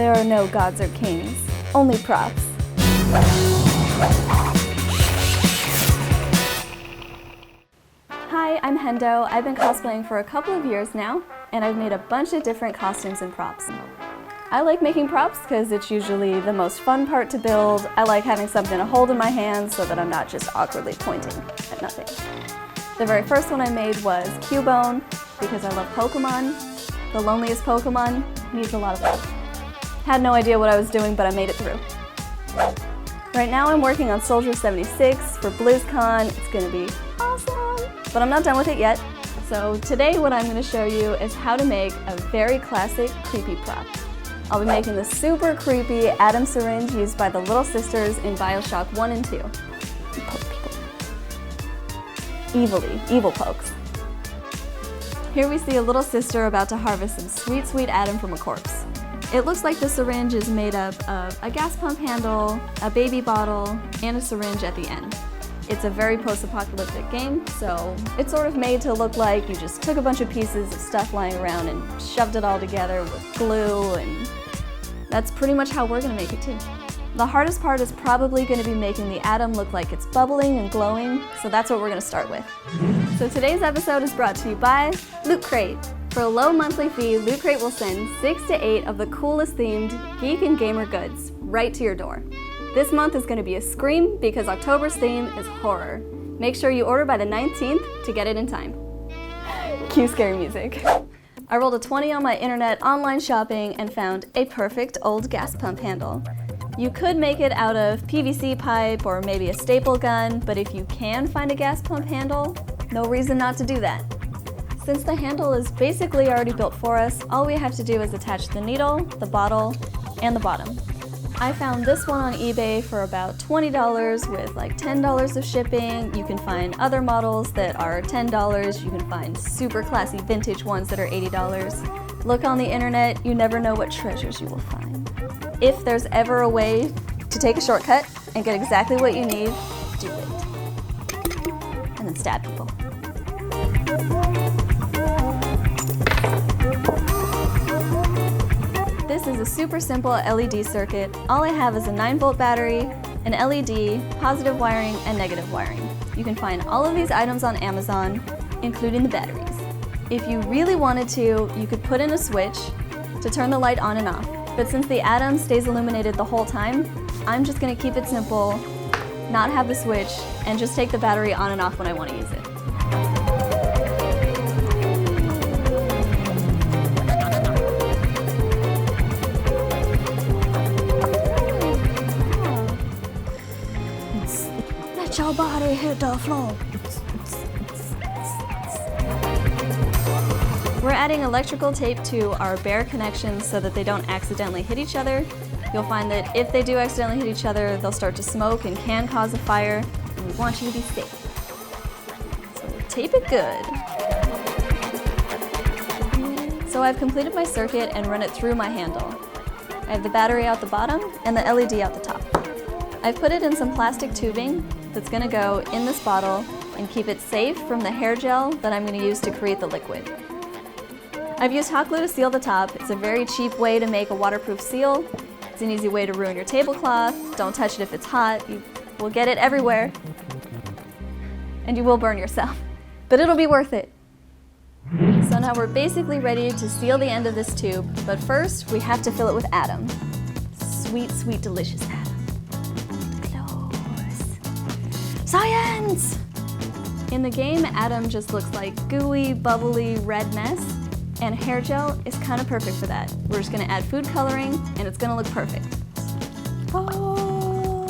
There are no gods or kings, only props. Hi, I'm Hendo. I've been cosplaying for a couple of years now, and I've made a bunch of different costumes and props. I like making props because it's usually the most fun part to build. I like having something to hold in my hands so that I'm not just awkwardly pointing at nothing. The very first one I made was Cubone because I love Pokemon. The loneliest Pokemon needs a lot of love. Had no idea what I was doing, but I made it through. Right now I'm working on Soldier 76 for BlizzCon. It's gonna be awesome, but I'm not done with it yet. So today what I'm gonna show you is how to make a very classic creepy prop. I'll be making the super creepy Adam Syringe used by the little sisters in Bioshock 1 and 2. Evil pokes. Here we see a little sister about to harvest some sweet, sweet Adam from a corpse. It looks like the syringe is made up of a gas pump handle, a baby bottle, and a syringe at the end. It's a very post-apocalyptic game, so it's sort of made to look like you just took a bunch of pieces of stuff lying around and shoved it all together with glue, and that's pretty much how we're gonna make it too. The hardest part is probably going to be making the Adam look like it's bubbling and glowing, so that's what we're going to start with. So today's episode is brought to you by Loot Crate. For a low monthly fee, Loot Crate will send 6 to 8 of the coolest themed geek and gamer goods right to your door. This month is going to be a Scream because October's theme is horror. Make sure you order by the 19th to get it in time. Cue scary music. I rolled a 20 on my internet online shopping and found a perfect old gas pump handle. You could make it out of PVC pipe or maybe a staple gun, but if you can find a gas pump handle, no reason not to do that. Since the handle is basically already built for us, all we have to do is attach the needle, the bottle, and the bottom. I found this one on eBay for about $20 with like $10 of shipping. You can find other models that are $10. You can find super classy vintage ones that are $80. Look on the internet, you never know what treasures you will find. If there's ever a way to take a shortcut and get exactly what you need, do it. And then stab people. This is a super simple LED circuit. All I have is a 9-volt battery, an LED, positive wiring, and negative wiring. You can find all of these items on Amazon, including the batteries. If you really wanted to, you could put in a switch to turn the light on and off. But since the Adam stays illuminated the whole time, I'm just gonna keep it simple, not have the switch, and just take the battery on and off when I wanna use it. Let your body hit the floor. We're adding electrical tape to our bare connections so that they don't accidentally hit each other. You'll find that if they do accidentally hit each other, they'll start to smoke and can cause a fire, and we want you to be safe. So tape it good. So I've completed my circuit and run it through my handle. I have the battery out the bottom and the LED out the top. I've put it in some plastic tubing that's gonna go in this bottle and keep it safe from the hair gel that I'm gonna use to create the liquid. I've used hot glue to seal the top. It's a very cheap way to make a waterproof seal. It's an easy way to ruin your tablecloth. Don't touch it if it's hot. You will get it everywhere. And you will burn yourself. But it'll be worth it. So now we're basically ready to seal the end of this tube. But first, we have to fill it with Adam. Sweet, sweet, delicious Adam. Close. Science! In the game, Adam just looks like gooey, bubbly, red mess. And hair gel is kind of perfect for that. We're just gonna add food coloring and it's gonna look perfect. Oh.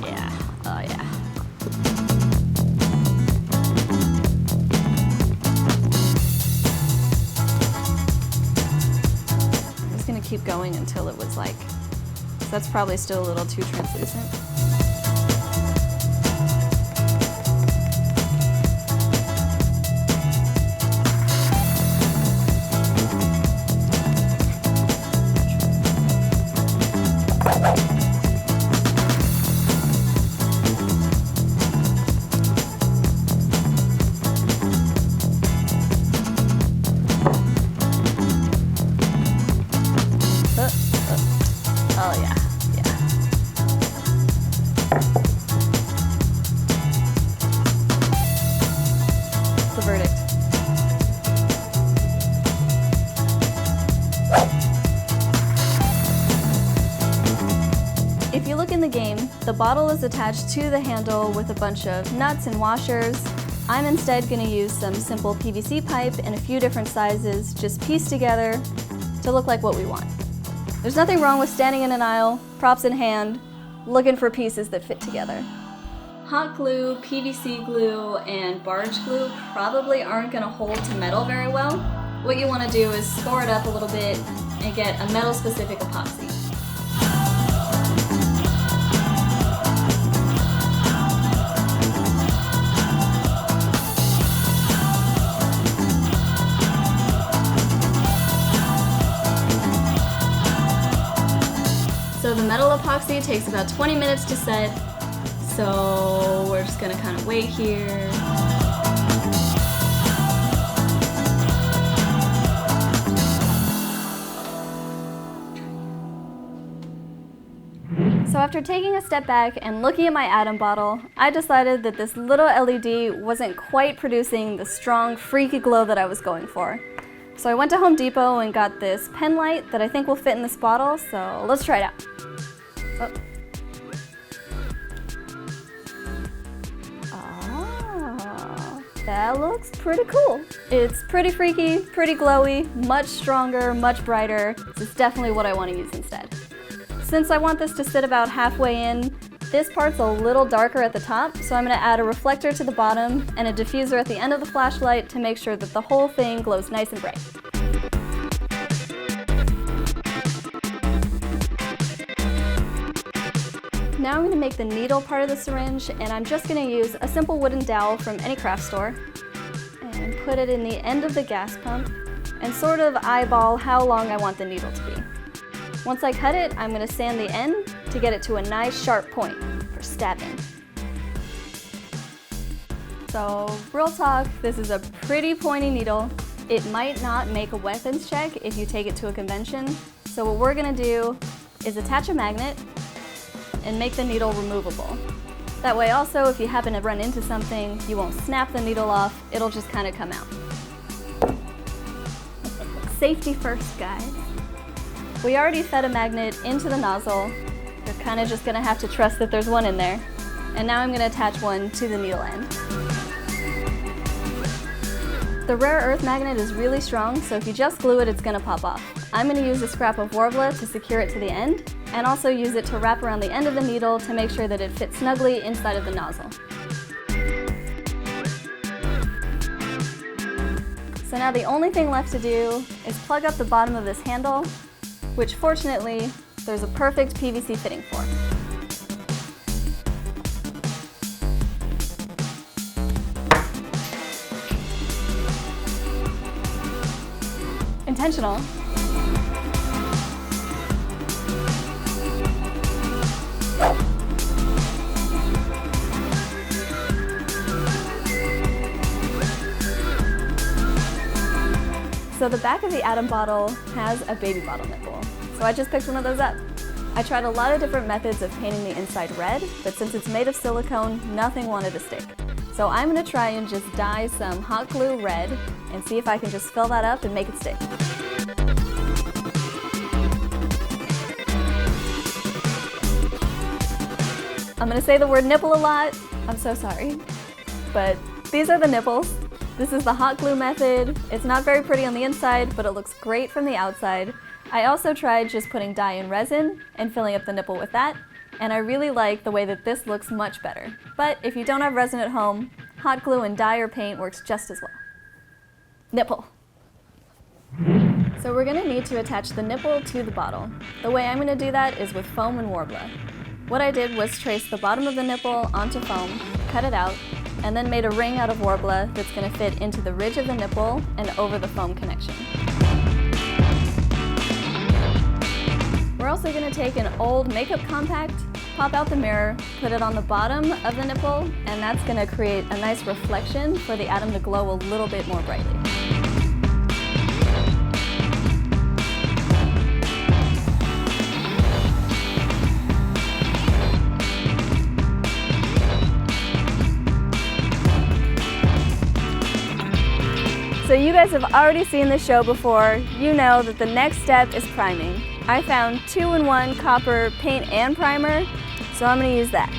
Yeah, oh yeah. I'm just gonna keep going until it was like, so that's probably still a little too translucent. game, the bottle is attached to the handle with a bunch of nuts and washers. I'm instead going to use some simple PVC pipe in a few different sizes, just pieced together to look like what we want. There's nothing wrong with standing in an aisle, props in hand, looking for pieces that fit together. Hot glue, PVC glue, and barge glue probably aren't going to hold to metal very well. What you want to do is score it up a little bit and get a metal-specific epoxy. So the metal epoxy takes about 20 minutes to set, so we're just gonna kind of wait here. So after taking a step back and looking at my atom bottle, I decided that this little LED wasn't quite producing the strong, freaky glow that I was going for. So I went to Home Depot and got this pen light that I think will fit in this bottle, so let's try it out. Oh, that looks pretty cool. It's pretty freaky, pretty glowy, much stronger, much brighter. This is definitely what I want to use instead. Since I want this to sit about halfway in, this part's a little darker at the top, so I'm going to add a reflector to the bottom and a diffuser at the end of the flashlight to make sure that the whole thing glows nice and bright. Now I'm going to make the needle part of the syringe, and I'm just going to use a simple wooden dowel from any craft store and put it in the end of the gas pump and sort of eyeball how long I want the needle to be. Once I cut it, I'm going to sand the end to get it to a nice sharp point for stabbing. So, real talk, this is a pretty pointy needle. It might not make a weapons check if you take it to a convention. So what we're going to do is attach a magnet and make the needle removable. That way also, if you happen to run into something, you won't snap the needle off, it'll just kind of come out. Safety first, guys. We already fed a magnet into the nozzle. You're kind of just going to have to trust that there's one in there. And now I'm going to attach one to the needle end. The rare earth magnet is really strong, so if you just glue it, it's going to pop off. I'm going to use a scrap of Warbler to secure it to the end, and also use it to wrap around the end of the needle to make sure that it fits snugly inside of the nozzle. So now the only thing left to do is plug up the bottom of this handle, which fortunately, there's a perfect PVC fitting for. Intentional. So the back of the atom bottle has a baby bottle nipple. So I just picked one of those up. I tried a lot of different methods of painting the inside red, but since it's made of silicone, nothing wanted to stick. So I'm going to try and just dye some hot glue red and see if I can just fill that up and make it stick. I'm going to say the word nipple a lot. I'm so sorry. But these are the nipples. This is the hot glue method. It's not very pretty on the inside, but it looks great from the outside. I also tried just putting dye and resin and filling up the nipple with that, and I really like the way that this looks much better. But if you don't have resin at home, hot glue and dye or paint works just as well. Nipple. So we're going to need to attach the nipple to the bottle. The way I'm going to do that is with foam and Warbler. What I did was trace the bottom of the nipple onto foam, cut it out, and then made a ring out of Warbler that's going to fit into the ridge of the nipple and over the foam connection. We're also going to take an old makeup compact, pop out the mirror, put it on the bottom of the nipple, and that's going to create a nice reflection for the atom to glow a little bit more brightly. So you guys have already seen this show before. You know that the next step is priming. I found 2-in-1 copper paint and primer, So I'm gonna use that.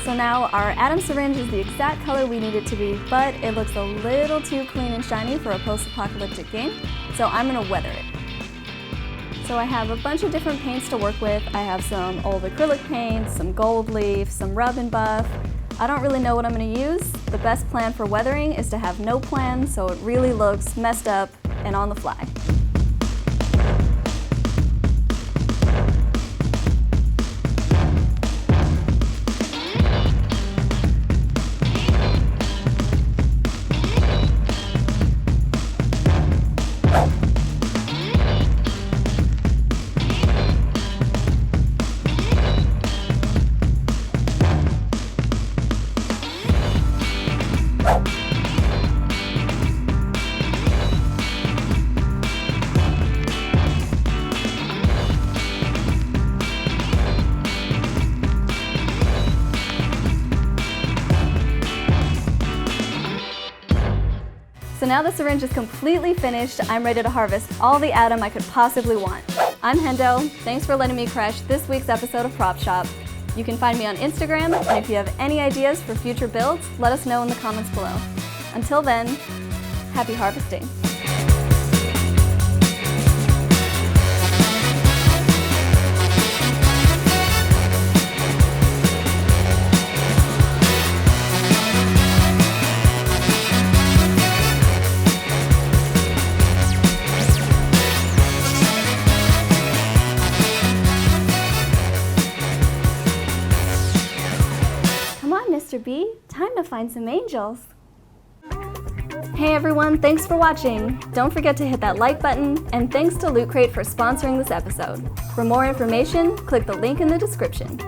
So now our Atom syringe is the exact color we need it to be, but it looks a little too clean and shiny for a post-apocalyptic game, so I'm gonna weather it. So I have a bunch of different paints to work with. I have some old acrylic paints, some gold leaf, some rub and buff. I don't really know what I'm gonna use. The best plan for weathering is to have no plan, so it really looks messed up and on the fly. So now the syringe is completely finished, I'm ready to harvest all the Atom I could possibly want. I'm Hendo, thanks for letting me crash this week's episode of Prop Shop. You can find me on Instagram, and if you have any ideas for future builds, let us know in the comments below. Until then, happy harvesting. Mr. B, time to find some angels. Hey everyone, thanks for watching. Don't forget to hit that like button, and thanks to Loot Crate for sponsoring this episode. For more information, click the link in the description.